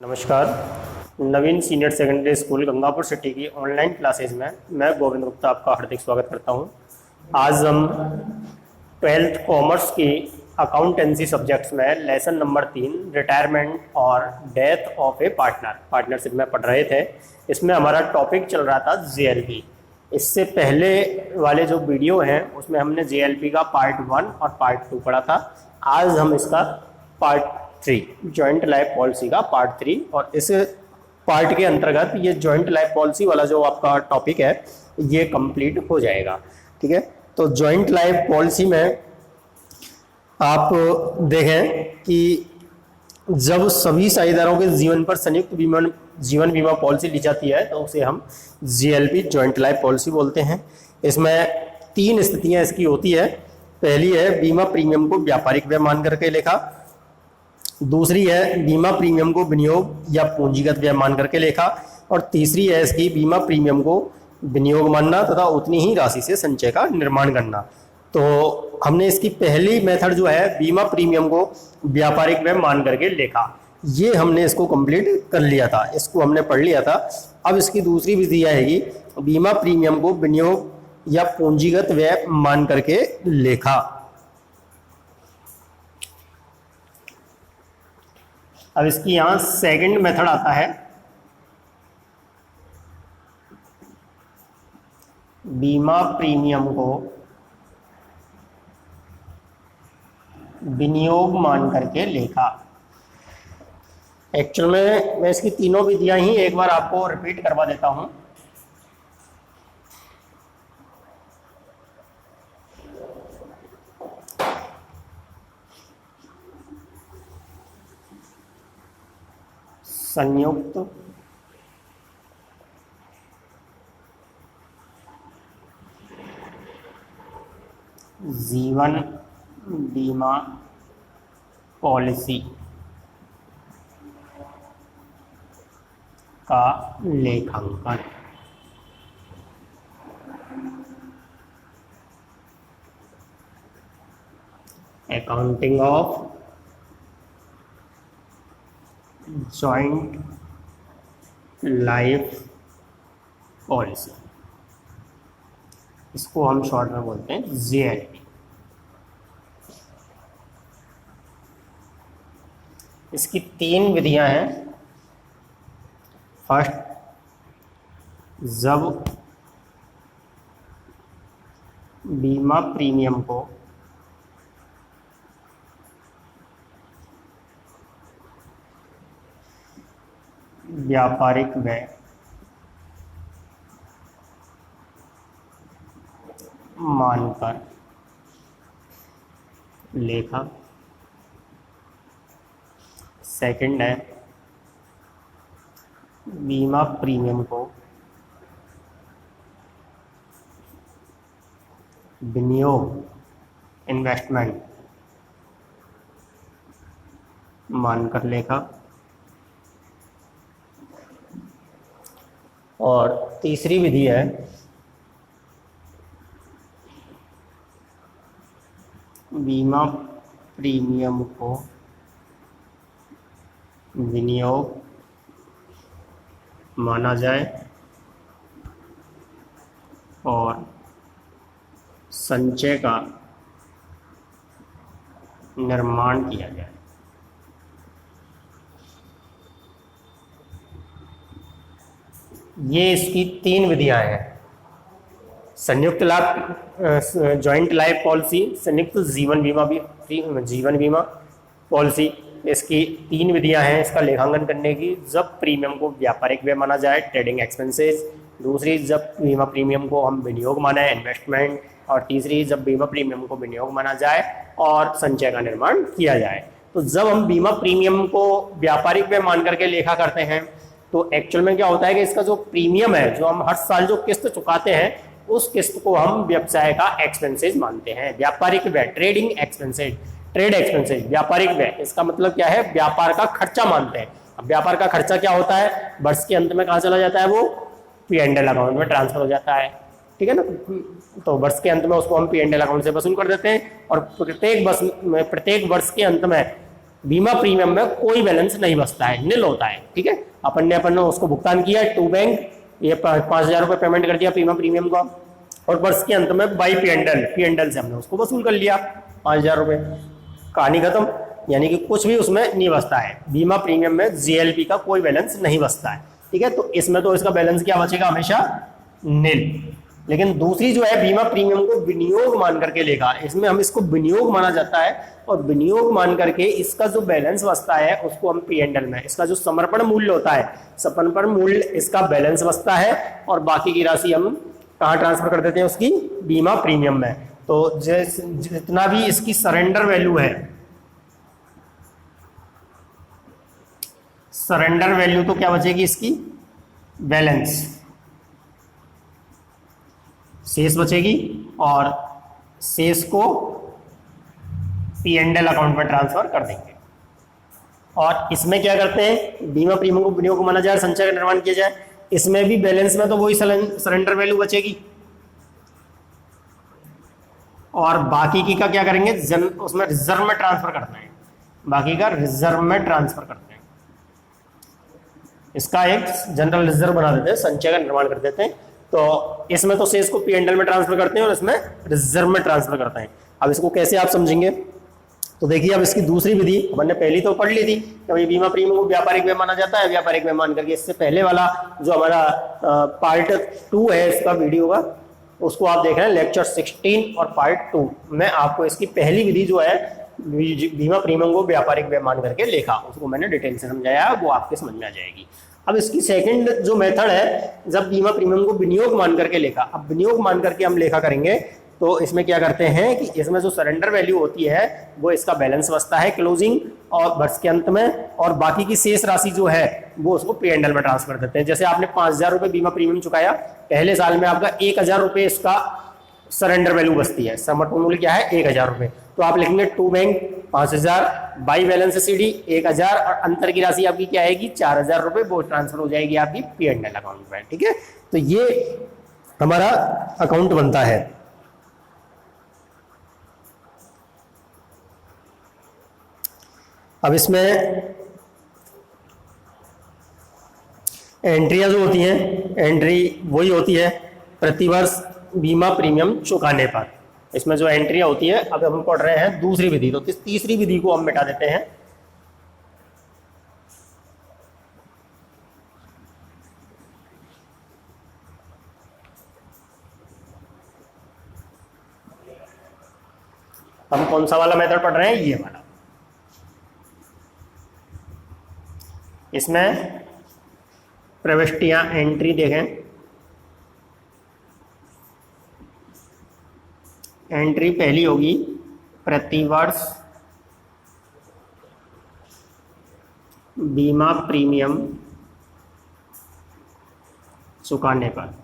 नमस्कार। Naveen senior secondary school Gangapur city की online classes में मैं गोविंद गुप्ता आपका हार्दिक स्वागत करता हूं। आज हम 12th कॉमर्स की अकाउंटेंसी सब्जेक्ट्स में लेसन नंबर 3 रिटायरमेंट और डेथ ऑफ ए पार्टनरशिप में पढ़ रहे थे। इसमें हमारा टॉपिक चल रहा था JLP। इससे पहले वाले जो वीडियो हैं उसमें हमने JLP का पार्ट 1 और पार्ट 2 पढ़ा था। आज हम इसका पार्ट 3 जॉइंट लाइफ पॉलिसी का पार्ट 3 और इस पार्ट के अंतर्गत ये जॉइंट लाइफ पॉलिसी वाला जो आपका टॉपिक है ये कंप्लीट हो जाएगा। ठीक है, तो जॉइंट लाइफ पॉलिसी में आप देखें कि जब सभी साझेदारों के जीवन पर संयुक्त जीवन बीमा पॉलिसी ली जाती है तो उसे हम JLP जॉइंट लाइफ पॉलिसी बोलते हैं। इसमें 3 स्थितियां इसकी होती है। पहली है बीमा प्रीमियम को व्यापारिक व्यय मान करके लेखा, दूसरी है बीमा प्रीमियम को विनियोग या पूंजीगत व्यय मान करके लेखा, और तीसरी है इसकी बीमा प्रीमियम को विनियोग मानना तथा उतनी ही राशि से संचय का निर्माण करना। तो हमने इसकी पहली मेथड जो है बीमा प्रीमियम को व्यापारिक व्यय मान करके लेखा, ये हमने इसको कंप्लीट कर लिया था, इसको हमने पढ़ लिया था। अब इसकी दूसरी विधि आएगी बीमा प्रीमियम को विनियोग या पूंजीगत व्यय मान करके लेखा। अब इसकी यहां सेकंड मेथड आता है बीमा प्रीमियम को विनियोग मान करके लेखा। एक्चुअल में मैं इसकी तीनों विधियां ही एक बार आपको रिपीट करवा देता हूं। संयुक्त जीवन बीमा पॉलिसी का लेखांकन। Accounting of joint life policy, इसको हम शॉर्ट में बोलते हैं JLP। इसकी 3 विधियां हैं। फर्स्ट, जब बीमा प्रीमियम को व्यापारिक व्यय मानकर लेखा। सेकंड है बीमा प्रीमियम को विनियोग इन्वेस्टमेंट मानकर लेखा। और तीसरी विधि है बीमा प्रीमियम को विनियोग माना जाए और संचय का निर्माण किया जाए। ये इसकी 3 विधियां हैं। संयुक्त लाभ जॉइंट लाइफ पॉलिसी, संयुक्त जीवन बीमा पॉलिसी, इसकी 3 विधियां हैं इसका लेखांकन करने की। जब प्रीमियम को व्यापारिक व्यय माना जाए ट्रेडिंग एक्सपेंसेस, दूसरी जब बीमा प्रीमियम को हम विनियोग माना है इन्वेस्टमेंट, और तीसरी जब बीमा प्रीमियम को विनियोग माना जाए और संचय का निर्माण किया जाए। तो जब हम बीमा प्रीमियम को व्यापारिक व्यय मान करके लेखा करते हैं तो एक्चुअल में क्या होता है कि इसका जो प्रीमियम है, जो हम हर साल जो किस्त चुकाते हैं, उस किस्त को हम व्यवसाय का एक्सपेंसेस मानते हैं। व्यापारिक व्यय ट्रेड एक्सपेंसेस व्यापारिक व्यय, इसका मतलब क्या है, व्यापार का खर्चा मानते हैं। अब व्यापार का खर्चा क्या होता है, वर्ष के अंत में कहाँ चला जाता है, वो P&L अकाउंट में ट्रांसफर हो जाता है। ठीक है ना। तो वर्ष के अंत में उसको हम P&L अकाउंट से वसूल कर देते हैं और प्रत्येक वर्ष के अंत में बीमा प्रीमियम में कोई बैलेंस नहीं बचता है, निल होता है। ठीक है, अपन ने उसको भुगतान किया टू बैंक, ये 5,000 रुपये पेमेंट कर दिया बीमा प्रीमियम का, और वर्ष के अंत में बाई पी एंडल से हमने उसको वसूल कर लिया 5,000 रुपये, कहानी खत्म। यानी कि कुछ भी उसमें नहीं बचता है। बीमा प्रीमियम में जीएलपी का कोई बैलेंस नहीं बचता है। ठीक है, तो इसमें तो इसका बैलेंस क्या बचेगा, हमेशा निल। लेकिन दूसरी जो है बीमा प्रीमियम को विनियोग मान करके लेगा, इसमें हम इसको विनियोग माना जाता है, और विनियोग मान करके इसका जो बैलेंस बचता है उसको हम पी एंडल में, इसका जो समर्पण मूल्य होता है, समर्पण मूल्य इसका बैलेंस बचता है, और बाकी की राशि हम कहाँ ट्रांसफर कर देते हैं, उसकी बीमा प्रीमियम में। तो जितना भी इसकी सरेंडर वैल्यू है, सरेंडर वैल्यू तो क्या बचेगी इसकी, बैलेंस, शेष बचेगी, और शेष को पी एंड एल अकाउंट में ट्रांसफर कर देंगे। और इसमें क्या करते हैं, बीमा प्रीमियम को विनियोग माना जाए, संचय का निर्माण किया जाए, इसमें भी बैलेंस में तो वही सरेंडर वैल्यू बचेगी, और बाकी की का क्या करेंगे, उसमें रिजर्व में ट्रांसफर करते हैं, बाकी का रिजर्व में ट्रांसफर करते हैं। इसका एक जनरल रिजर्व बना देते हैं, संचय का निर्माण कर देते हैं। तो इसमें तो शेष को पी एंड एल में ट्रांसफर करते हैं, और इसमें रिजर्व में ट्रांसफर करते हैं। अब इसको कैसे आप समझेंगे, तो देखिए अब इसकी दूसरी विधि अपन ने पहली तो पढ़ ली थी कि भाई बीमा प्रीमियम को व्यापारिक व्यय माना जाता है, व्यापारिक व्यय मान करके इससे पहले वाला जो हमारा पार्ट 2 है इसका वीडियो का, उसको आप देख रहे हैं लेक्चर 16 और पार्ट 2 में आपको इसकी पहली विधि जो है बीमा प्रीमियम को व्यापारिक व्यय मान करके लेखा, उसको मैंने डिटेल से समझाया, वो आपके समझ में आ जाएगी। अब इसकी सेकंड जो मेथड है, जब बीमा प्रीमियम को विनियोग मान करके लेखा, अब विनियोग मान करके हम लेखा करेंगे तो इसमें क्या करते हैं कि इसमें जो सरेंडर वैल्यू होती है वो इसका बैलेंस बचता है क्लोजिंग और वर्ष के अंत में, और बाकी की शेष राशि जो है वो उसको पी एंड एल में ट्रांसफर कर देते हैं। जैसे आपने 5,000 रुपये बीमा प्रीमियम चुकाया, पहले साल में आपका 1,000 रुपये इसका सरेंडर वैल्यू बचती है, समर्पण मूल्य क्या है 1,000 रुपये, तो आप लिखेंगे to bank 5,000 by balance CD 1,000, और अंतर की राशि आपकी क्या आएगी 4,000 रुपये, वो ट्रांसफर हो जाएगी आपकी पी एंड एल अकाउंट में। ठीक है, तो ये हमारा अकाउंट बनता है। अब इसमें एंट्रियां जो होती हैं, एंट्री वही होती है प्रतिवर्ष बीमा प्रीमियम चुकाने पर, इसमें जो एंट्रियां होती है। अब हम पढ़ रहे हैं दूसरी विधि, तो तीसरी विधि को हम मिटा देते हैं। हम कौन सा वाला मेथड पढ़ रहे हैं, ये वाला। इसमें प्रविष्टियां एंट्री देखें, एंट्री पहली होगी प्रतिवर्ष बीमा प्रीमियम चुकाने पर।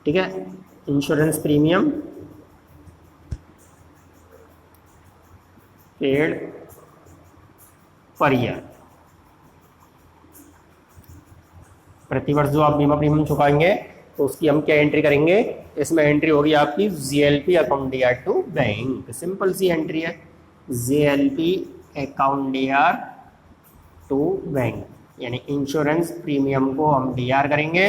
ठीक है, insurance premium paid per year, प्रतिवर्ष जो आप बीमा प्रीमियम चुकाएंगे तो उसकी हम क्या एंट्री करेंगे, इसमें एंट्री होगी आपकी GLP account DR to bank, simple सी एंट्री है, GLP account DR to bank, यानी इंश्योरेंस प्रीमियम को हम डीआर करेंगे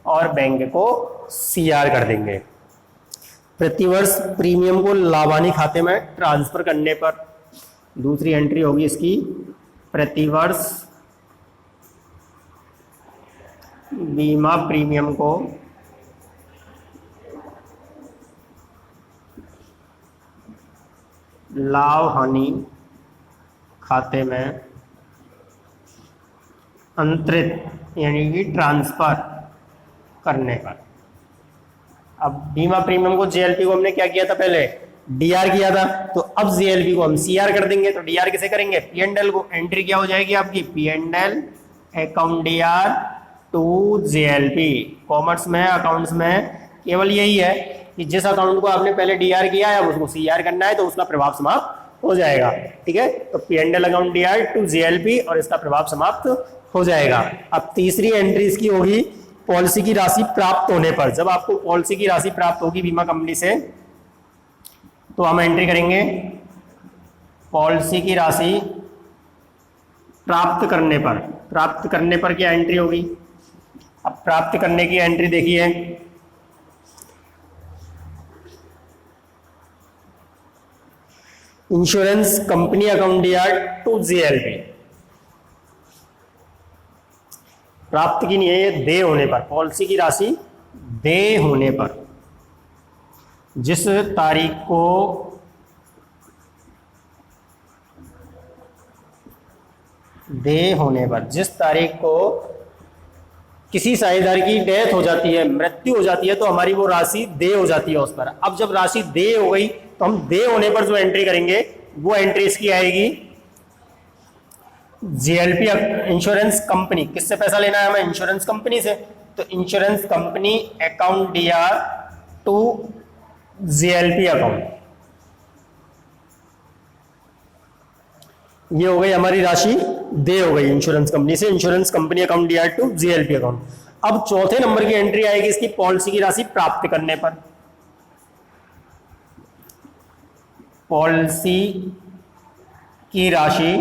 और बैंक को सीआर कर देंगे। प्रतिवर्ष प्रीमियम को लाभानी खाते में ट्रांसफर करने पर दूसरी एंट्री होगी इसकी, प्रतिवर्ष बीमा प्रीमियम को लाभ हानि खाते में अंतरित यानी कि ट्रांसफर करने पर। अब बीमा प्रीमियम को जेएलपी को हमने क्या किया था, पहले डीआर किया था, तो अब जेएलपी को हम सीआर कर देंगे। तो डीआर किसे करेंगे, पी एंड एल को, एंट्री क्या हो जाएगी आपकी, P and L account DR to JLP. Commerce में अकाउंट्स में केवल यही है कि जिस अकाउंट को आपने पहले डीआर किया है अब उसको सीआर करना है, तो उसका प्रभाव समाप्त हो जाएगा। ठीक है, तो P and L account DR to JLP और इसका प्रभाव समाप्त हो जाएगा। अब तीसरी एंट्री इसकी होगी पॉलिसी की राशि प्राप्त होने पर। जब आपको पॉलिसी की राशि प्राप्त होगी बीमा कंपनी से, तो हम एंट्री करेंगे पॉलिसी की राशि प्राप्त करने पर। प्राप्त करने पर क्या एंट्री होगी? अब प्राप्त करने की एंट्री देखिए, insurance company account DR to GLP. प्राप्त की नहीं है, ये दे होने पर, पॉलिसी की राशि दे होने पर, जिस तारीख को दे होने पर, जिस तारीख को किसी साझेदार की डेथ हो जाती है, मृत्यु हो जाती है, तो हमारी वो राशि दे हो जाती है उस पर। अब जब राशि दे हो गई तो हम दे होने पर जो एंट्री करेंगे वो एंट्री इसकी आएगी जीएलपी इंश्योरेंस कंपनी। किससे पैसा लेना है हमें? इंश्योरेंस कंपनी से। तो insurance company account DR to GLP account, ये हो गई हमारी राशि दे हो गई इंश्योरेंस कंपनी से, insurance company account DR to GLP account. अब चौथे नंबर की एंट्री आएगी इसकी पॉलिसी की राशि प्राप्त करने पर। पॉलिसी की राशि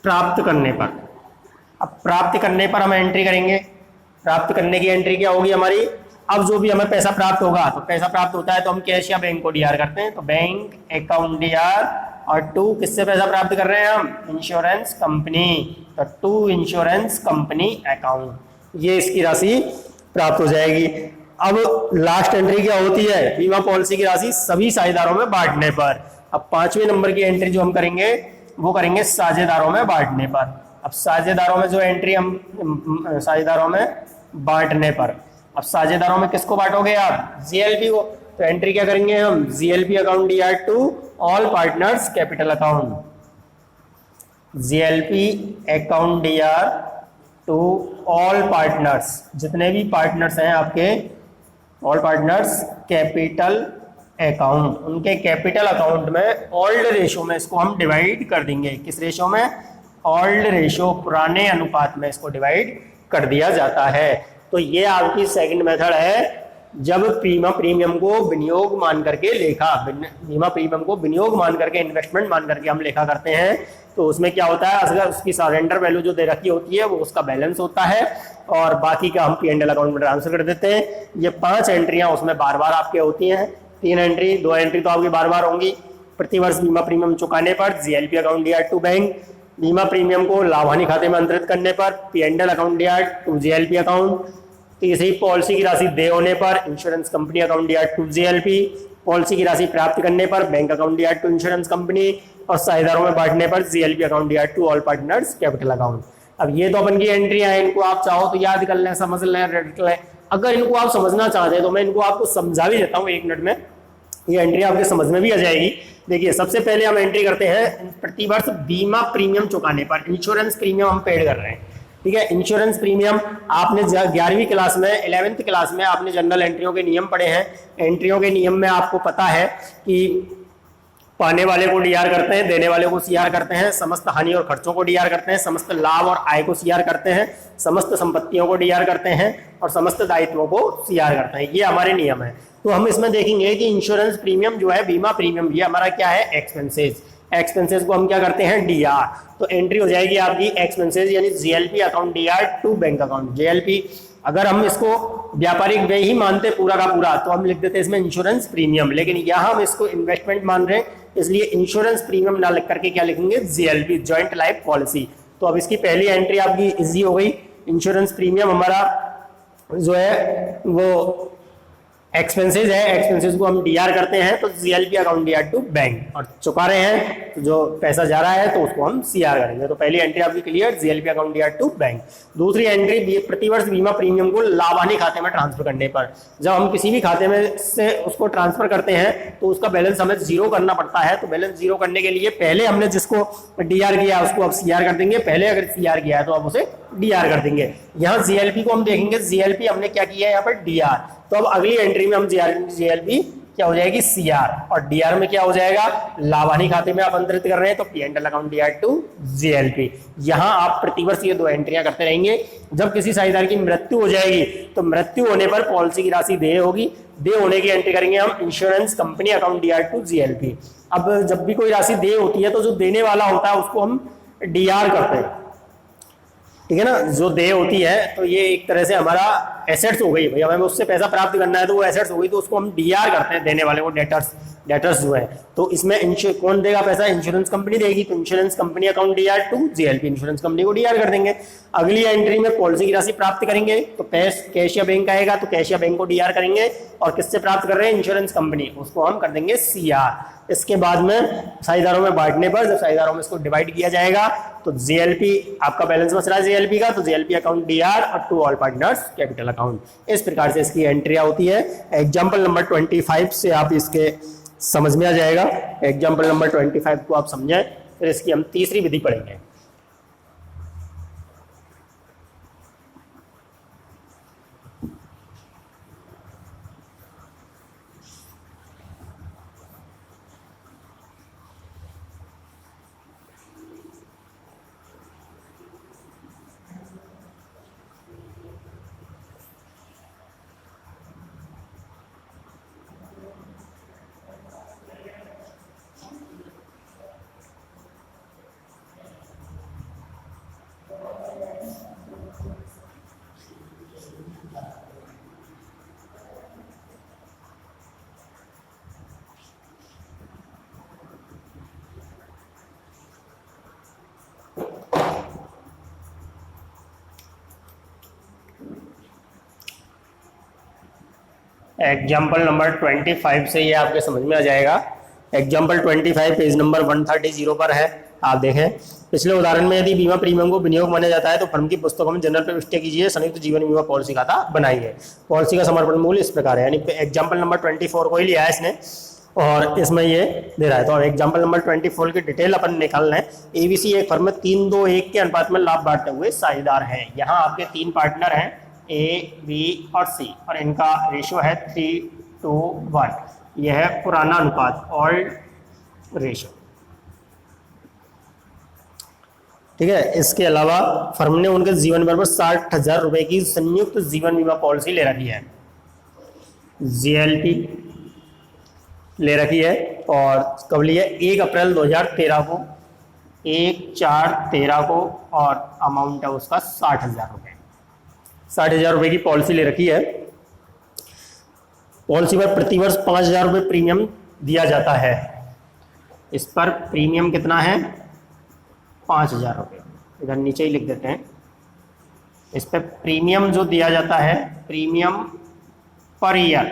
प्राप्त करने पर। अब प्राप्त करने पर हम एंट्री करेंगे। प्राप्त करने की एंट्री क्या होगी हमारी? अब जो भी हमें पैसा प्राप्त होगा, तो पैसा प्राप्त होता है तो हम कैश या बैंक को डीआर करते हैं, तो बैंक अकाउंट डीआर, और टू किससे पैसा प्राप्त कर रहे हैं हम? इंश्योरेंस कंपनी, तो टू इंश्योरेंस कंपनी अकाउंट, ये इसकी राशि प्राप्त हो जाएगी। अब लास्ट एंट्री क्या होती है? बीमा पॉलिसी की राशि सभी साझेदारों में बांटने पर। अब पांचवें नंबर की एंट्री जो हम करेंगे वो करेंगे साझेदारों में बांटने पर। अब साझेदारों में जो एंट्री हम साझेदारों में बांटने पर, अब साझेदारों में किसको बांटोगे आप? जीएलपी को। तो एंट्री क्या करेंगे हम? GLP account DR to all partners capital account, GLP account DR to all partners, जितने भी पार्टनर्स हैं आपके, ऑल पार्टनर्स कैपिटल अकाउंट, उनके कैपिटल अकाउंट में ओल्ड रेशो में इसको हम डिवाइड कर देंगे। किस रेशो में? ओल्ड रेशो, पुराने अनुपात में इसको डिवाइड कर दिया जाता है। तो ये आपकी सेकंड मेथड है, जब बीमा प्रीमियम को विनियोग मान करके लेखा, बीमा प्रीमियम को विनियोग मान करके, इन्वेस्टमेंट मान करके हम लेखा करते हैं, तो उसमें क्या होता है? अगर उसकी सरेंडर वैल्यू जो दे रखी होती है वो उसका बैलेंस होता है, और बाकी का हम P&L अकाउंट में ट्रांसफर कर देते हैं। ये 5 एंट्रियां उसमें बार बार आपके होती हैं, 3 एंट्री, 2 एंट्री तो आपकी बार बार होंगी। प्रतिवर्ष बीमा प्रीमियम चुकाने पर GLP account DR to bank, बीमा प्रीमियम को लाभ हानि खाते में अंतरित करने पर P&L account DR to GLP account, तीसरी पॉलिसी की राशि दे होने पर insurance company account DR to GLP, policy की राशि प्राप्त करने पर bank account DR to insurance company, और साझेदारों में बांटने पर GLP account DR to all partners capital account. अब ये तो अपन की एंट्री है, इनको आप चाहो तो याद कर लें, समझ लें, रट लें। अगर इनको आप समझना चाहते हैं तो मैं इनको आपको समझा भी देता हूँ 1 मिनट में, ये एंट्री आपके समझ में भी आ जाएगी। देखिए, सबसे पहले हम एंट्री करते हैं प्रतिवर्ष बीमा प्रीमियम चुकाने पर, इंश्योरेंस प्रीमियम हम पेड कर रहे हैं, ठीक है। इंश्योरेंस प्रीमियम आपने 11वीं क्लास में, 11वीं क्लास में आपने जनरल एंट्रियों के नियम पढ़े हैं। एंट्रियों के नियम में आपको पता है कि पाने वाले को डीआर करते हैं, देने वाले को सीआर करते हैं, समस्त हानि और खर्चों को डीआर करते हैं, समस्त लाभ और आय को सीआर करते हैं, समस्त संपत्तियों को डीआर करते हैं, और समस्त दायित्वों को सीआर करते हैं। ये हमारे नियम है। तो हम इसमें देखेंगे कि इंश्योरेंस प्रीमियम जो है, बीमा प्रीमियम, ये हमारा क्या है? एक्सपेंसेस। एक्सपेंसेस को हम क्या करते हैं? डीआर। तो एंट्री हो जाएगी आपकी एक्सपेंसेस, यानी GLP account DR to bank account GLP. अगर हम इसको व्यापारिक व्यय ही मानते पूरा का पूरा, तो हम लिख देते इसमें इंश्योरेंस प्रीमियम, लेकिन यहाँ हम इसको इन्वेस्टमेंट मान रहे हैं, इसलिए इंश्योरेंस प्रीमियम ना लिख करके क्या लिखेंगे? GLP, joint life policy. तो अब इसकी पहली एंट्री आपकी इजी हो गई। इंश्योरेंस प्रीमियम हमारा जो है वो एक्सपेंसेस है, एक्सपेंसेस को हम डीआर करते हैं, तो GLP account DR to bank, और चुका रहे हैं तो जो पैसा जा रहा है तो उसको हम सीआर करेंगे। तो पहली एंट्री आपकी clear, GLP account DR to bank. दूसरी एंट्री, प्रतिवर्ष बीमा प्रीमियम को लाभ हानि खाते में ट्रांसफर करने पर, जब हम किसी भी खाते में से उसको ट्रांसफर करते हैं तो उसका बैलेंस हमें जीरो करना पड़ता है। तो बैलेंस जीरो करने के लिए पहले हमने जिसको डीआर किया उसको अब सीआर कर देंगे, पहले अगर सीआर किया है तो अब उसे डीआर कर देंगे। यहाँ जीएलपी को हम देखेंगे, जीएलपी हमने क्या किया है यहाँ पर? डीआर। तो अब अगली एंट्री में हम जीएलपी क्या हो जाएगी CR, और DR में क्या हो जाएगा, लाभ हानि खाते में आप अंतरित कर रहे हैं तो P&L account DR to GLP। यहां आप प्रतिवर्ष ये 2 एंट्रियां करते रहेंगे। जब किसी साझेदार की मृत्यु हो जाएगी तो मृत्यु होने पर पॉलिसी की राशि देय होगी, देय होने की एंट्री करेंगे हम insurance company account DR to GLP। अब जब भी कोई राशि देय होती है तो जो देने वाला होता है उसको हम DR करते हैं, ठीक है ना। जो देय होती है तो ये एक तरह से हमारा एसेट्स हो गई, भाई हमें उससे पैसा प्राप्त करना है तो वो एसेट्स हो गई, तो उसको हम DR करते हैं, देने वाले को डेटर्स जो है। तो इसमें कौन देगा पैसा, इंश्योरेंस कंपनी देगी, तो insurance company account DR to GLP, insurance company को DR कर देंगे। अगली एंट्री में पॉलिसी की राशि प्राप्त करेंगे तो कैश या बैंक आएगा तो कैश या बैंक को DR करेंगे, और किससे प्राप्त कर रहे हैं, इंश्योरेंस कंपनी, उसको हम कर देंगे CR। इसके बाद में साझेदारों में बांटने पर जब साझेदारों में इसको डिवाइड किया जाएगा तो GLP आपका बैलेंस बच रहा है GLP का, तो GLP अकाउंट DR और to all partners capital account. इस प्रकार से इसकी एंट्रियां होती है। एग्जाम्पल नंबर 25 से आप इसके समझ में आ जाएगा। एग्जाम्पल नंबर 25 को आप समझें, फिर इसकी हम तीसरी विधि पढ़ेंगे। एग्जाम्पल नंबर 25 से ये आपके समझ में आ जाएगा। एग्जाम्पल 25 पेज नंबर 130 पर है। आप देखें, पिछले उदाहरण में यदि बीमा प्रीमियम को विनियोग माना जाता है तो फर्म की पुस्तकों में जनरल प्रविष्टि कीजिए, संयुक्त जीवन बीमा पॉलिसी खाता बनाइए। पॉलिसी का समर्पण मूल्य इस प्रकार है, यानी एग्जाम्पल नंबर 24 को ही लिया है इसने और इसमें ये दे रहा है। तो एग्जाम्पल नंबर 24 की डिटेल अपन निकालना है। ABC एक फर्म में 3-2-1 के अनुपात में लाभ बांटते हुए साझेदार हैं। यहाँ आपके 3 पार्टनर हैं A, B और C, और इनका रेशियो है 3:1। यह है पुराना अनुपात, ओल्ड रेशियो, ठीक है। इसके अलावा फर्म ने उनके जीवन बीमा पर 60,000 रुपए की संयुक्त जीवन बीमा पॉलिसी ले रखी है, GLP ले रखी है। और कब ली है, 1 अप्रैल 2013 को, 1/4/13 को, और अमाउंट है उसका 60,000 रुपए। 60,000 रुपए की पॉलिसी ले रखी है। पॉलिसी पर प्रतिवर्ष 5,000 रुपए प्रीमियम दिया जाता है। इस पर प्रीमियम कितना है, 5,000 रुपये। इधर नीचे ही लिख देते हैं। इस पर प्रीमियम जो दिया जाता है, प्रीमियम पर ईयर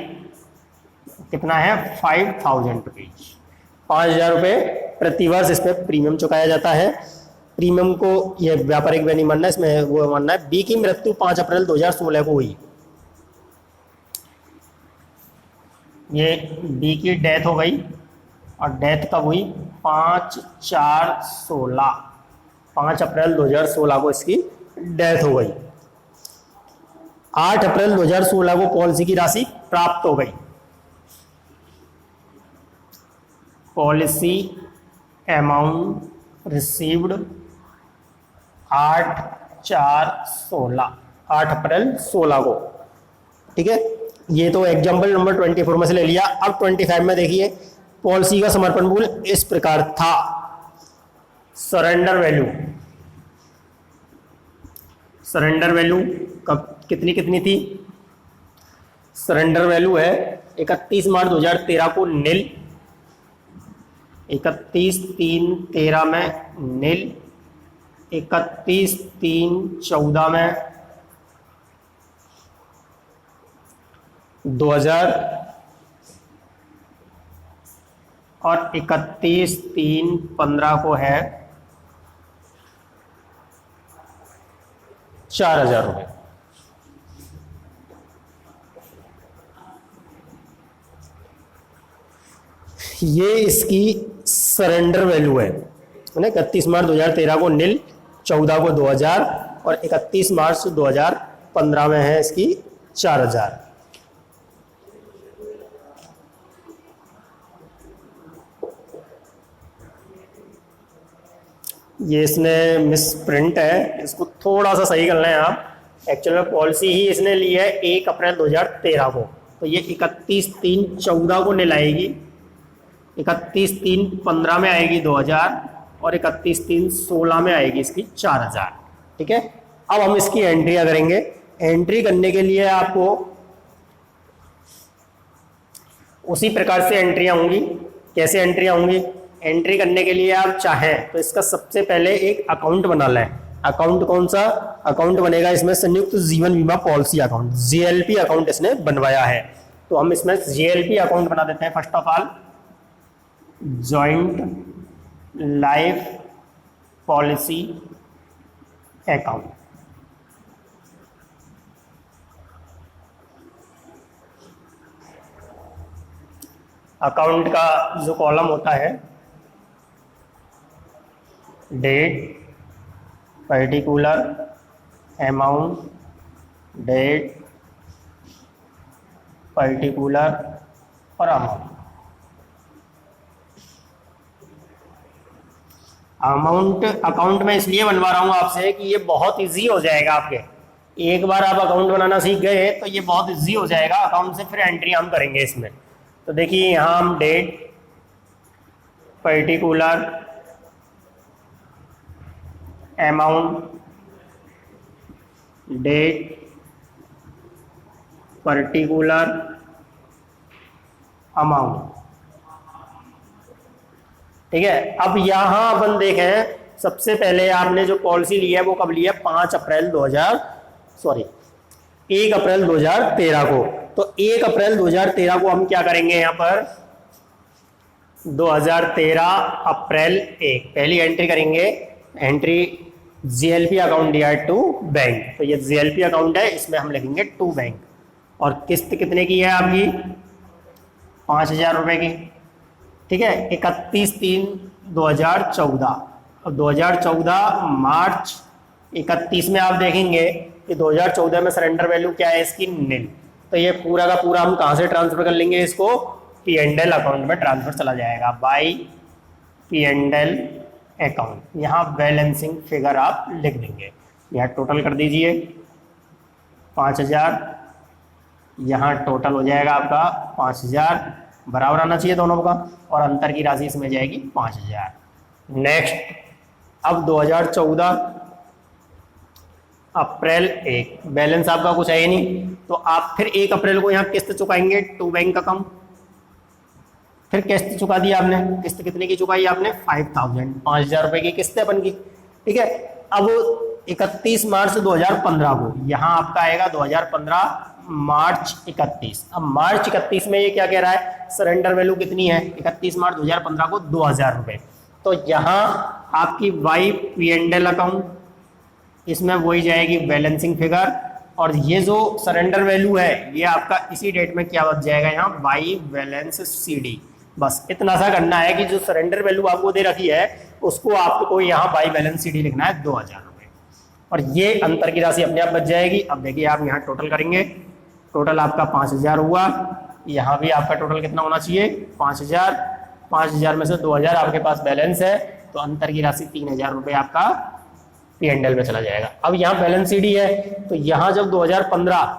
कितना है, 5,000 रुपीज। 5,000 रुपये प्रतिवर्ष इस पर प्रीमियम चुकाया जाता है। प्रीमियम को ये व्यापारिक वे नहीं मानना, इसमें वो मानना है। बी की मृत्यु 5 अप्रैल 2016 को हुई। ये बी की डेथ हो गई, और डेथ कब हुई, 5/4/16, 5 अप्रैल 2016 को इसकी डेथ हो गई। 8 अप्रैल 2016 को पॉलिसी की राशि प्राप्त हो गई। पॉलिसी अमाउंट रिसीव्ड 8/4/16, 8 अप्रैल 16 को, ठीक है। ये तो एग्जाम्पल नंबर 24 में से ले लिया। अब 25 में देखिए, पॉलिसी का समर्पण मूल्य इस प्रकार था। सरेंडर वैल्यू, सरेंडर वैल्यू कब कितनी थी, सरेंडर वैल्यू है 31 मार्च 2013 को नील, 31/3/13 में नील, 31/3/14 में 2000, और 31/3/15 को है 4,000 रुपये। ये इसकी सरेंडर वैल्यू है। 31 मार्च 2013 को नील, 14 को 2000, और 31 मार्च 2015 में है इसकी 4,000। ये इसने मिस प्रिंट है, इसको थोड़ा सा सही करना है आप। एक्चुअल में पॉलिसी ही इसने ली है 1 अप्रैल 2013 को, तो ये 31/3/14 को नील आएगी, 31/3/15 में आएगी 2000, और 31/3/16 में आएगी इसकी 4000। ठीक है, अब हम इसकी एंट्री करेंगे। एंट्री करने के लिए आपको उसी प्रकार से एंट्रियां होंगी। कैसे एंट्रियां होंगी? एंट्री करने के लिए आप चाहें तो इसका सबसे पहले एक अकाउंट बना लें। अकाउंट कौन सा अकाउंट बनेगा? इसमें संयुक्त जीवन बीमा पॉलिसी अकाउंट, जीएलपी अकाउंट इसने बनवाया है। तो हम इसमें जीएलपी अकाउंट बना देते हैं। First of all joint life policy account. Account का जो कॉलम होता है, date, particular, amount, date, particular और अमाउंट। अमाउंट अकाउंट में इसलिए बनवा रहा हूँ आपसे कि ये बहुत इजी हो जाएगा आपके। एक बार आप अकाउंट बनाना सीख गए तो ये बहुत इजी हो जाएगा। अकाउंट से फिर एंट्री हम करेंगे इसमें। तो देखिए यहाँ हम date, particular, amount, date, particular, amount. ठीक है, अब यहां अपन देखें, सबसे पहले आपने जो पॉलिसी ली है वो कब ली है? 1 अप्रैल 2013 को। तो 1 अप्रैल 2013 को हम क्या करेंगे? यहाँ पर 2013 अप्रैल 1 पहली एंट्री करेंगे। एंट्री जीएलपी अकाउंट दिया है टू बैंक, तो ये जीएलपी अकाउंट है, इसमें हम लिखेंगे टू बैंक। और किस्त कितने की है आपकी? 5000 रुपए की। ठीक है, 31/3/2014। अब 2014 मार्च 31 में आप देखेंगे कि 2014 में सरेंडर वैल्यू क्या है इसकी? नील। तो ये पूरा का पूरा हम कहाँ से ट्रांसफर कर लेंगे? इसको P&L अकाउंट में ट्रांसफर चला जाएगा बाय P&L अकाउंट। यहाँ बैलेंसिंग फिगर आप लिख देंगे। यहाँ टोटल कर दीजिए 5000, यहाँ टोटल हो जाएगा आपका 5000, बराबर आना चाहिए दोनों का, और अंतर की राशि इसमें जाएगी 5000। नेक्स्ट, अब 2014 अप्रैल 1 बैलेंस आपका कुछ है ही नहीं, तो आप फिर 1 अप्रैल को यहाँ किस्त चुकाएंगे टू बैंक का कम। फिर किस्त चुका दी आपने। किस्त कितने की चुकाई आपने? 5000 रुपए की किस्त है अपन की। ठीक है, अब 31 मार्च 2015 को यहाँ आपका आएगा 2015 मार्च 31। अब मार्च 31 में ये क्या कह रहा है? सरेंडर वैल्यू कितनी है? 31 मार्च 2015 को 2000 रुपए। तो यहाँ आपकी वाई P&L अकाउंट, इसमें वही जाएगी बैलेंसिंग फिगर, और ये जो सरेंडर वैल्यू है ये आपका इसी डेट में क्या बच जाएगा? यहाँ बाई बैलेंस CD। बस इतना सा करना है कि जो सरेंडर वैल्यू आपको दे रखी है उसको आपको यहाँ बाई बैलेंस CD लिखना है 2000 रुपए, और ये अंतर की राशि अपने आप बच जाएगी। अब देखिए आप यहाँ टोटल करेंगे, टोटल आपका 5000 हुआ। यहाँ भी आपका टोटल कितना होना चाहिए? 5000। 5000 में से 2000 आपके पास बैलेंस है, तो अंतर की राशि 3000 रुपये आपका P&L में चला जाएगा। अब यहाँ बैलेंस CD है, तो यहाँ जब 2015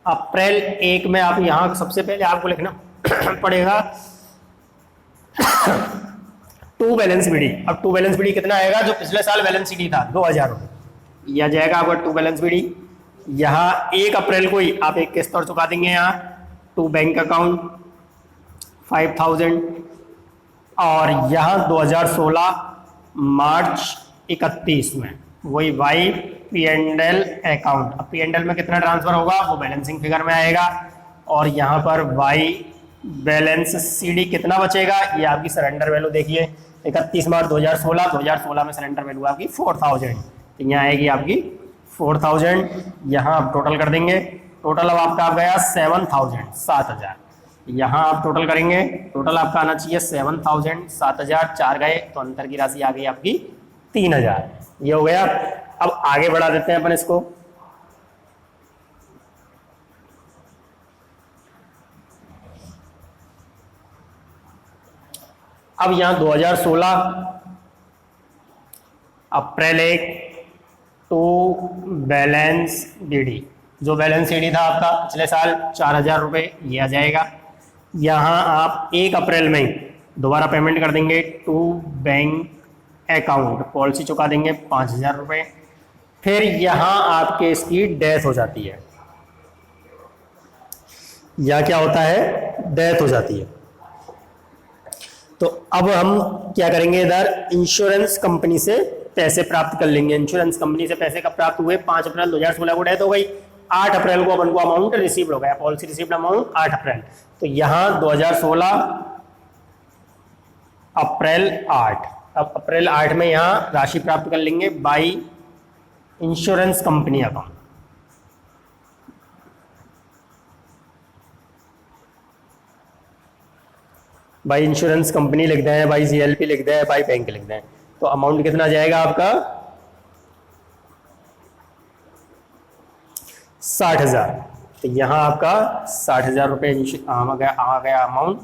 अप्रैल 1 में आप यहाँ सबसे पहले आपको लिखना पड़ेगा टू बैलेंस BD। अब टू बैलेंस BD कितना आएगा? जो पिछले साल बैलेंस CD था 2000 रुपये, यह जाएगा आपका टू बैलेंस BD। यहाँ 1 अप्रैल को ही आप एक किस्त और चुका देंगे यहाँ टू बैंक अकाउंट 5000, और यहाँ 2016 मार्च 31 में वही वाई P&L अकाउंट। अब P&L में कितना ट्रांसफर होगा वो बैलेंसिंग फिगर में आएगा, और यहाँ पर वाई बैलेंस CD कितना बचेगा? ये आपकी सरेंडर वैल्यू देखिए 31 मार्च 2016 में सरेंडर वैल्यू आपकी 4000, तो यहाँ आएगी आपकी 4000। यहाँ आप टोटल कर देंगे, टोटल अब आपका आ गया 7000। यहाँ आप टोटल करेंगे, टोटल आपका आना चाहिए 7000, 7000 4 गए तो अंतर की राशि आ गई आपकी 3000। ये हो गया। अब आगे बढ़ा देते हैं अपन इसको। अब यहाँ 2016 अप्रैल 1 टू बैलेंस डी, जो बैलेंस डी था आपका पिछले साल 4,000 रुपये, ये आ जाएगा। यहाँ आप 1 अप्रैल में दोबारा पेमेंट कर देंगे टू बैंक अकाउंट, पॉलिसी चुका देंगे 5,000 रुपये। फिर यहाँ आपके इसकी डेथ हो जाती है, या क्या होता है, डेथ हो जाती है। तो अब हम क्या करेंगे, इधर इंश्योरेंस कंपनी से पैसे प्राप्त कर लेंगे। इंश्योरेंस कंपनी से पैसे कब प्राप्त हुए, 5 अप्रैल 2016 को डेथ हो गई, 8 अप्रैल को अपन को अमाउंट रिसीव हो गया, पॉलिसी रिसीव्ड अमाउंट 8 अप्रैल। तो यहाँ 2016 अप्रैल 8, अब अप्रैल 8 में यहाँ राशि प्राप्त कर लेंगे by insurance company account. By insurance company लिख दें, बाई जीएलपी लिख दें, बाई बैंक लिख दें। तो अमाउंट कितना जाएगा आपका, 60,000। तो यहाँ आपका 60,000 रुपये आ गया अमाउंट।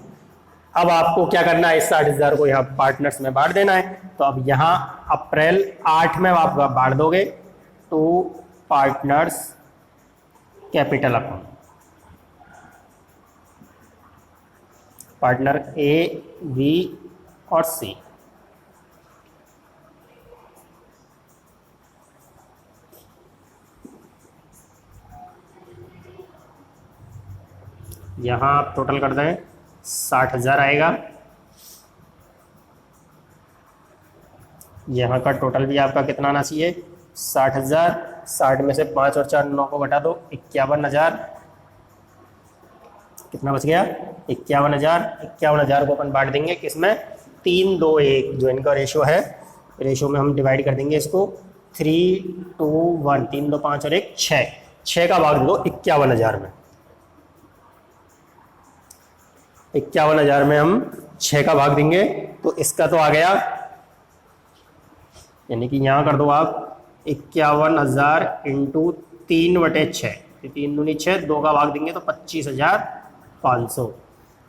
अब आपको क्या करना है, इस 60,000 को यहाँ पार्टनर्स में बांट देना है। तो अब यहाँ अप्रैल 8 में आप बांट दोगे to partners capital account, partner A, B और सी। यहाँ आप टोटल कर दें 60,000 आएगा। यहाँ का टोटल भी आपका कितना आना चाहिए, 60,000। 60 में से 5 और 4 9 को घटा दो, 51,000। कितना बच गया, 51,000। 51,000 को अपन बांट देंगे किसमें, 3, 2, 1 जो इनका रेशो है, रेशो में हम डिवाइड कर देंगे इसको 3, 2, 1, 3, 2, 5 और 1 6। 6 का भाग दो 51,000 में, 51,000 में हम 6 का भाग देंगे तो इसका तो आ गया, यानी कि यहाँ कर दो आप 51,000 इंटू 3/6, 3 दूनी 6, 2 का भाग देंगे तो 25,500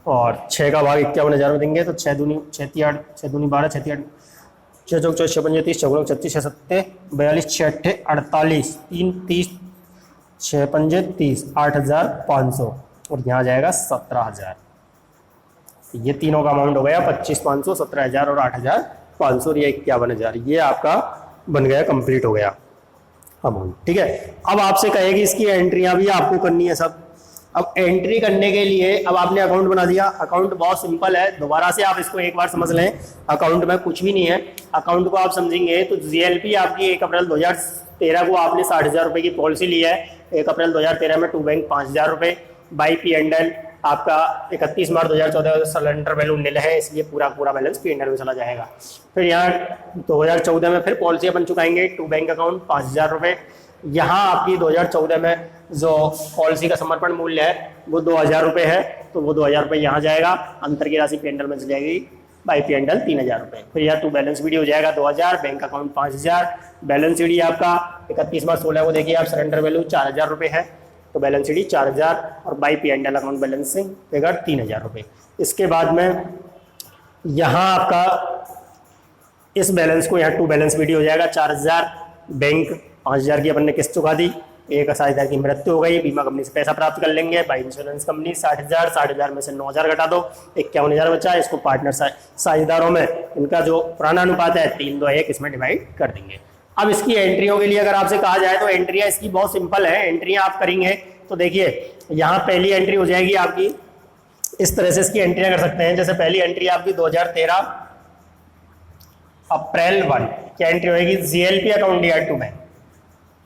और 6 का भाग 51,000 में देंगे तो 6 दूनी 6 8, 6 दूनी 12, 6 8, 6 चौक 6 पंजे 30, 6 36, 6 7 42, 6 8 48, 3 30, 6 पंजे 30, 8,500 और यहाँ जाएगा 17,000। ये तीनों का अमाउंट हो गया 25,500, 17,000 और 8,500 और ये 51,000। ये आपका बन गया, कंप्लीट हो गया अमाउंट। ठीक है, अब आपसे कहेगी इसकी एंट्रियां भी आपको करनी है सब। अब एंट्री करने के लिए अब आपने अकाउंट बना दिया। अकाउंट बहुत सिंपल है, दोबारा से आप इसको एक बार समझ लें। अकाउंट में कुछ भी नहीं है। अकाउंट को आप समझेंगे तो जीएलपी आपकी 1 अप्रैल 2013 को आपने 60,000 रुपये की पॉलिसी ली है। 1 अप्रैल 2013 में टू बैंक 5,000 रुपये, बाई P&L आपका 31 मार्च 2014 सरेंडर वैल्यू निल है, इसलिए पूरा बैलेंस P&L में चला जाएगा। फिर यहाँ 2014 में फिर पॉलिसी अपन चुकाएंगे टू बैंक अकाउंट 5,000 रुपये। यहाँ आपकी 2014 में जो पॉलिसी का समर्पण मूल्य है वो 2,000 रुपये है, तो वो 2,000 रुपये यहाँ जाएगा। अंतर की राशि P&L में चली जाएगी बाई P&L 3,000 रुपये। फिर यहाँ टू बैलेंस डी हो जाएगा 2,000, बैंक अकाउंट 5,000, बैलेंस डी आपका 31 मार्च 16 को देखिए आप सरेंडर वैल्यू 4,000 रुपये है, तो बैलेंस डी 4,000 और by P&L account balancing figure 3,000 रुपये। इसके बाद में यहाँ आपका इस बैलेंस को यहाँ टू बैलेंस डी हो जाएगा 4,000, बैंक 5,000 की अपन ने किस्त चुका दी, एक साझेदार की मृत्यु हो गई, बीमा कंपनी से पैसा प्राप्त कर लेंगे बाई इंश्योरेंस कंपनी 60,000, 60,000 में से 9,000 घटा दो 51,000 बचा। इसको पार्टनर साझेदारों में इनका जो पुराना अनुपात है 3, 2, 1 इसमें डिवाइड कर देंगे। अब इसकी एंट्रियों के लिए अगर आपसे कहा जाए तो एंट्रियां इसकी बहुत सिंपल है। एंट्रियां आप करेंगे तो देखिए यहाँ पहली एंट्री हो जाएगी आपकी, इस तरह से इसकी एंट्रियां कर सकते हैं। जैसे पहली एंट्री आपकी 2013 अप्रैल 1 क्या एंट्री होगी, GLP account DR to bank,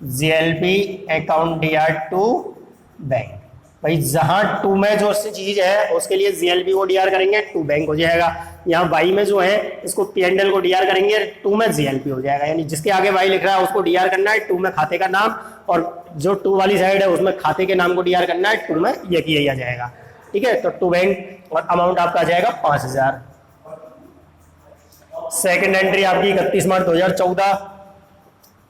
GLP account DR to bank. भाई जहां टू में जो चीज है उसके लिए जीएलपी को डीआर करेंगे, टू बैंक हो जाएगा। यहाँ वाई में जो है इसको P&L को डीआर करेंगे, टू में जीएलपी हो जाएगा। यानी जिसके आगे वाई लिख रहा है उसको डीआर करना है, टू में खाते का नाम, और जो टू वाली साइड है उसमें खाते के नाम को डीआर करना है, टू में ये किया जाएगा। ठीक है, तो टू बैंक और अमाउंट आपका आ जाएगा 5,000। सेकेंड एंट्री आपकी 31 मार्च 2014,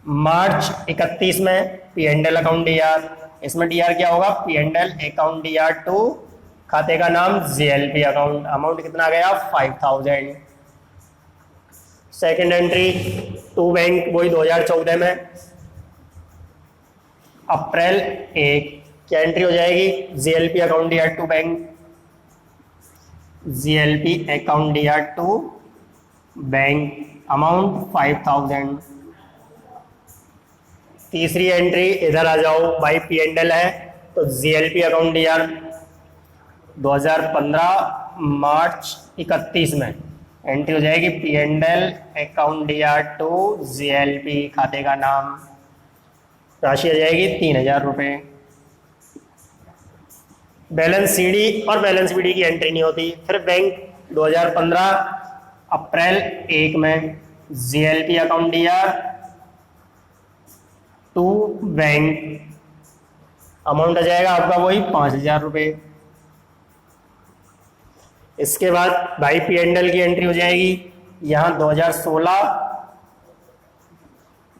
मार्च 31 में P&L अकाउंट डीआर, इसमें डीआर क्या होगा, P&L अकाउंट डीआर टू, खाते का नाम जीएलपी अकाउंट, अमाउंट कितना आ गया 5,000। सेकेंड एंट्री टू बैंक वही 2014 में, अप्रैल 1 क्या एंट्री हो जाएगी, GLP account dear to bank, GLP account dear to bank, amount 5000। तीसरी एंट्री इधर आ जाओ बाई पी एंड एल है, तो जीएलपी अकाउंट डियर 2015 मार्च 31 में एंट्री हो जाएगी, P and L account dear to GLP, खाते का नाम, राशि आ जाएगी 3000 रुपये। बैलेंस सीडी और बैलेंस बीडी की एंट्री नहीं होती। फिर बैंक 2015 अप्रैल 1 में GLP account dear to bank, amount आ जाएगा आपका वही 5000 रुपये। इसके बाद भाई पी एंड एल की एंट्री हो जाएगी यहाँ 2016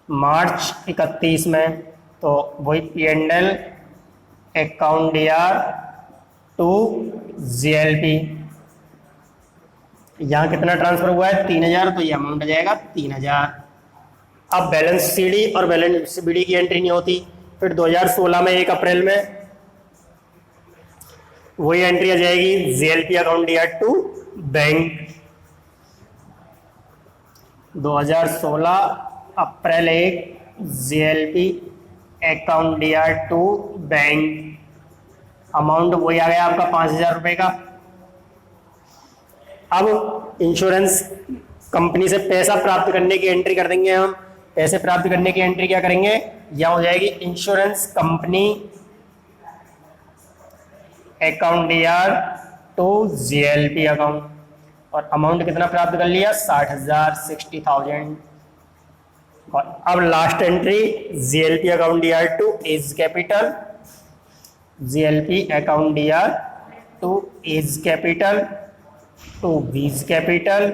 मार्च 31 में, तो वही P and L account dear to GLP, यहाँ कितना ट्रांसफर हुआ है 3000, तो ये अमाउंट आ जाएगा 3000। अब बैलेंस सीडी और बैलेंस बीडी की एंट्री नहीं होती। फिर 2016 में 1 अप्रैल में वही एंट्री आ जाएगी, GLP account dear to bank, 2016 अप्रैल 1 GLP account dear to bank, amount वही आ गया आपका 5000 रुपये का। अब इंश्योरेंस कंपनी से पैसा प्राप्त करने की एंट्री कर देंगे हम। पैसे प्राप्त करने की एंट्री क्या करेंगे, यह हो जाएगी insurance company account dear to GLP account, और अमाउंट कितना प्राप्त कर लिया 60,000 60,000। और अब last entry GLP account dear to A's capital, GLP account dear to A's capital to B's capital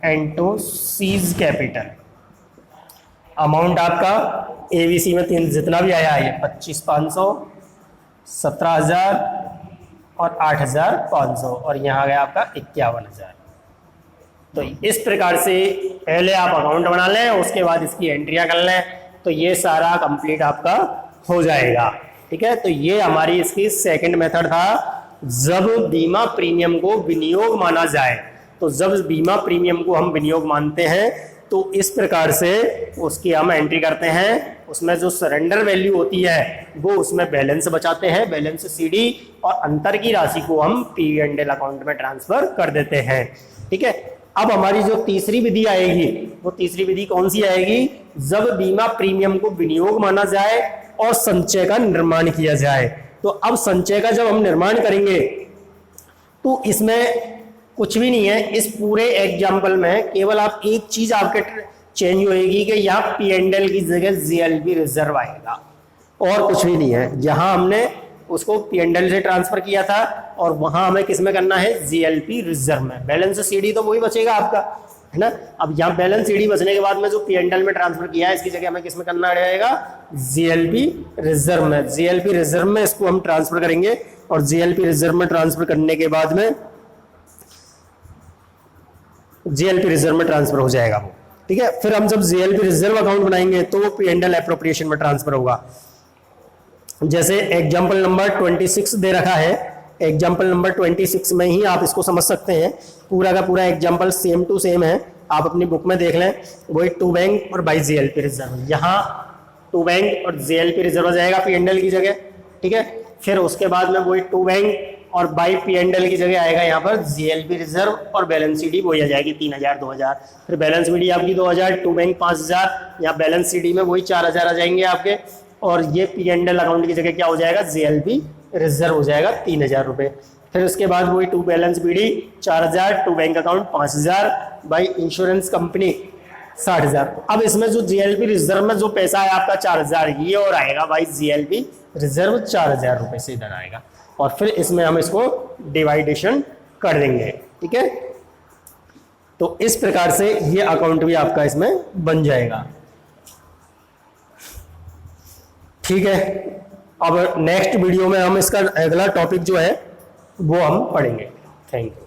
and to C's capital. Amount आपका एबीसी में 3 जितना भी आया है 25,500, 17,000 और 8,500, और यहाँ गया आपका 51,000। तो इस प्रकार से पहले आप अकाउंट बना लें, उसके बाद इसकी एंट्रियां कर लें, तो ये सारा कंप्लीट आपका हो जाएगा। ठीक है, तो ये हमारी इसकी सेकंड मेथड था, जब बीमा प्रीमियम को विनियोग माना जाए। तो जब बीमा प्रीमियम को हम विनियोग मानते हैं तो इस प्रकार से उसकी हम एंट्री करते हैं। उसमें जो सरेंडर वैल्यू होती है वो उसमें बैलेंस बचाते हैं, बैलेंस सीडी, और अंतर की राशि को हम पी एंड एल अकाउंट में ट्रांसफर कर देते हैं। ठीक है, अब हमारी जो तीसरी विधि आएगी, वो तीसरी विधि कौन सी आएगी, जब बीमा प्रीमियम को विनियोग माना जाए और संचय का निर्माण किया जाए। तो अब संचय का जब हम निर्माण करेंगे तो इसमें कुछ भी नहीं है, इस पूरे एग्जाम्पल में केवल आप एक चीज आपके चेंज होएगी कि यहाँ पी एंड एल की जगह जीएलपी रिजर्व आएगा, और कुछ भी नहीं है। जहां हमने उसको पी एंड एल से ट्रांसफर किया था और वहां हमें किस में करना है, जीएलपी रिजर्व में। बैलेंस सीडी तो वही बचेगा आपका, है ना। अब यहाँ बैलेंस सीडी बचने के बाद में जो पी एंड एल में ट्रांसफर किया है, इसकी जगह हमें किस में करना रहेगा, जीएलपी रिजर्व में। जीएलपी रिजर्व में इसको हम ट्रांसफर करेंगे, और जीएलपी रिजर्व में ट्रांसफर करने के बाद में जीएलपी रिजर्व में ट्रांसफर हो जाएगा वो। ठीक है, फिर हम जब जीएलपी रिजर्व अकाउंट बनाएंगे तो वो पी एंड एल एप्रोप्रिएशन में ट्रांसफर होगा। जैसे एग्जाम्पल नंबर 26 दे रखा है, एग्जाम्पल नंबर 26 में ही आप इसको समझ सकते हैं। पूरा का पूरा एग्जाम्पल सेम टू सेम है, आप अपनी बुक में देख लें। वही टू बैंक और बाई जीएलपी रिजर्व, यहाँ टू बैंक और जीएलपी रिजर्व आ जाएगा पी एंड एल की जगह। ठीक है, फिर उसके बाद में वही टू बैंक और बाई पी एंड एल की जगह आएगा यहाँ पर जीएलपी रिजर्व, और बैलेंस सीडी वही आ जाएगी 3000 2000। फिर बैलेंस बीडी आपकी 2000, टू बैंक 5000, यहाँ बैलेंस सीडी में वही 4000 आ जाएंगे आपके, और ये पी एंड एल अकाउंट की जगह क्या हो जाएगा, जीएलपी रिजर्व हो जाएगा 3000 रुपये। फिर उसके बाद वही to balance BD 4000, to bank account 5000, by insurance company 60,000। अब इसमें जो जीएलपी रिजर्व में जो पैसा है आपका 4000, ये और आएगा भाई जीएलपी रिजर्व 4000 रुपये से इधर आएगा, और फिर इसमें हम इसको डिवाइडेशन कर देंगे। ठीक है, तो इस प्रकार से ये अकाउंट भी आपका इसमें बन जाएगा। ठीक है, अब नेक्स्ट वीडियो में हम इसका अगला टॉपिक जो है वो हम पढ़ेंगे। Thank you.